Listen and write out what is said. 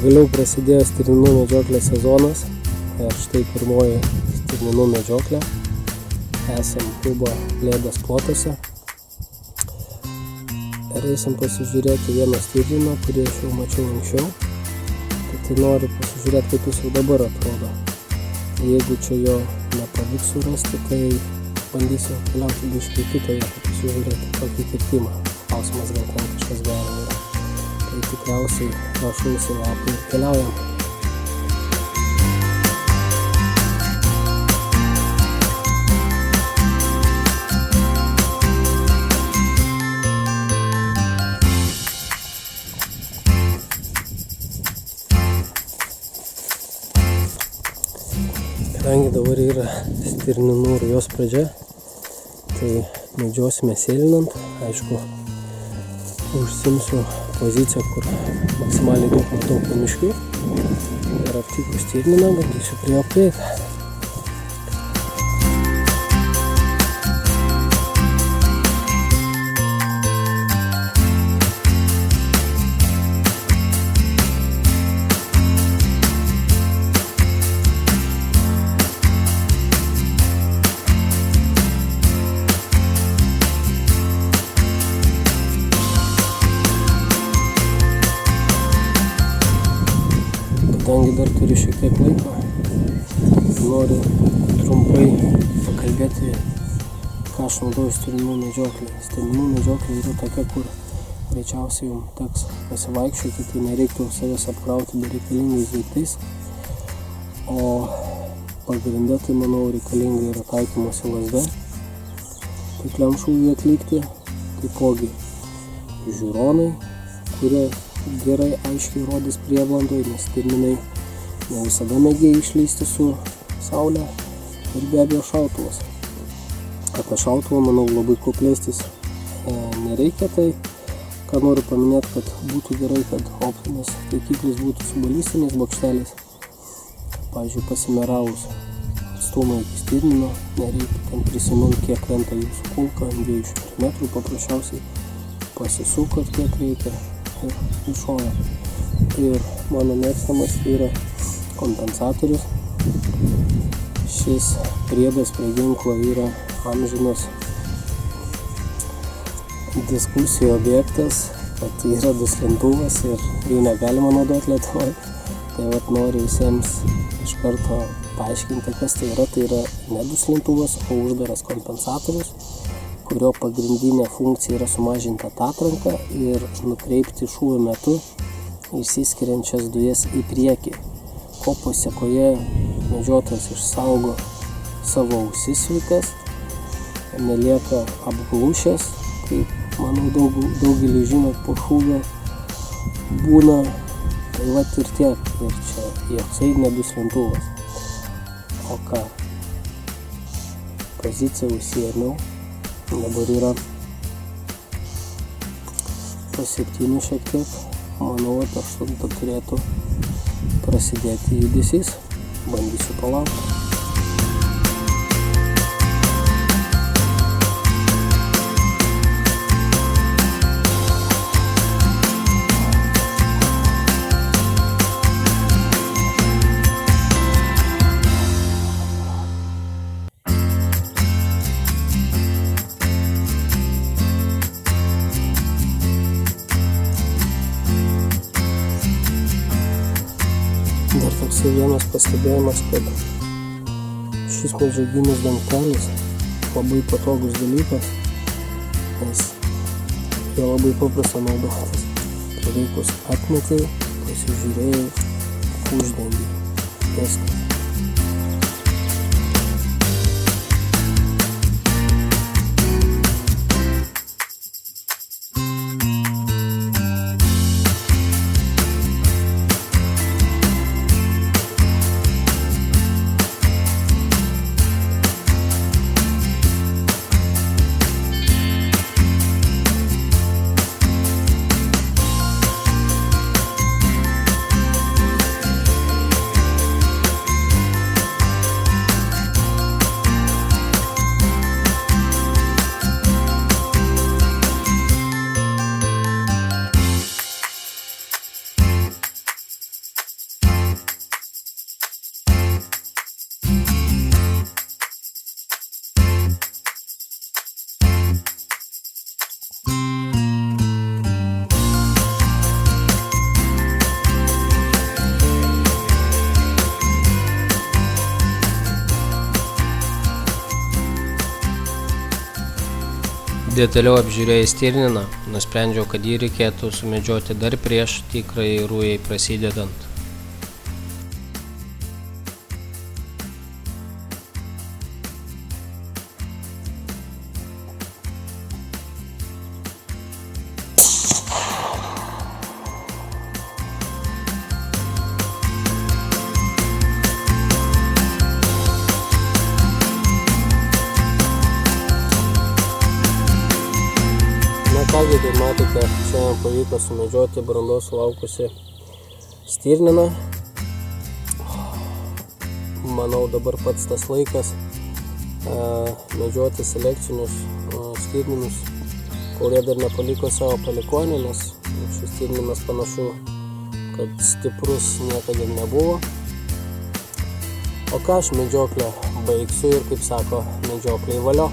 Pagaliau prasidėjo stirninų medžioklės sezonas ir štai pirmoji stirninų medžioklė. Esam klubo Lėdas plotuose ir eisim pasižiūrėti vieną stirniną, kurį aš jau mačiau anksčiau. Tai noriu pasižiūrėti, kaip jis jau dabar atrodo. Jeigu čia jo nepavyks surasti, tai bandysiu keliauti biškį į kitą vietą, pasižiūrėti tokį kirtimą. Klausimas, gal ten kažkas gero yra. Tai tikriausiai rašausi lapą ir keliaujam. Kadangi dabar yra stirninų rujos pradžia, tai medžiosime sėlinant. Aišku, užsimsiu poziciją, kur maksimaliai daug matau pamiškių. Ir aptikus stirniną, bandysiu prie jo prieiti. Kadangi dar turiu šiek tiek laiko, noriu trumpai pakalbėti, ką aš naudoju stirninų medžioklėje. Stirninų medžioklė yra tokia, kur greičiausiai jums teks pasivaikščioti, tai nereiktų savęs apkrauti bereikalingais daiktais. O pagrinde, tai manau, reikalinga yra taikymosi lazda, taikliam šūviui atlikti, taipogi žiūronai, kurie gerai aiškiai rodys prieblandoj, nes stirninai ne visada mėgėja išleisti su saulė, ir be abejo šautuvas. Apie šautuvą, manau, labai ko plėstis nereikia, tai ką noriu paminėti, kad būtų gerai, kad optinis taikiklis būtų su balistiniais bokšteliais. Pavyzdžiui, pasimeravus atstumą iki stirnino, nereikia ten prisiminti, kiek krenta jūsų kulka, ant 200 metrų, paprasčiausiai pasisukot, kiek reikia ir iššoja. Ir mano mėgstamas yra kompensatorius. Šis priedas prie ginklo yra amžinas diskusijų objektas, kad yra duslintuvas ir jų negalima naudoti Lietuvoje. Tai vat noriu visiems iš karto paaiškinti, kas tai yra. Tai yra ne duslintuvas, o uždaras kompensatorius, kurio pagrindinė funkcija yra sumažinti atatranką ir nukreipti šūvio metu išsiskiriančias dujas į priekį, ko pasekoje medžiotojas išsaugo savo ausis sveikas, nelieka apglušęs, kaip, manau, daugelį žino, po šūvio būna. Tai vat ir tiek, ir čia joksai neduslintuvas. O ką? Poziciją užsiėmiau. Dabar yra po 7 šiek tiek. Manau, apie 8 turėtų prasidėti judesys. Bandysiu palaukti. Dar toksai vienas pastebėjimas, kad šis medžiaginis dangtelis labai patogus dalykas, nes jo labai paprasta naudotis. Prireikus atmetai, pasižiūrėjai, uždengi. Viskas. Detaliau apžiūrėjęs stirniną, nusprendžiau, kad jį reikėtų sumedžioti dar prieš tikrajai rujai prasidedant. Kągi, kaip matėte, šiandien pavyko sumedžioti brandos sulaukusi stirniną. Manau, dabar pats tas laikas medžioti selekcinius stirninus, kol jie dar nepaliko savo palikuonių, nes šis stirninas panašu, kad stiprus niekada ir nebuvo. O ką aš medžioklę baigsiu ir, kaip sako, medžioklei valio.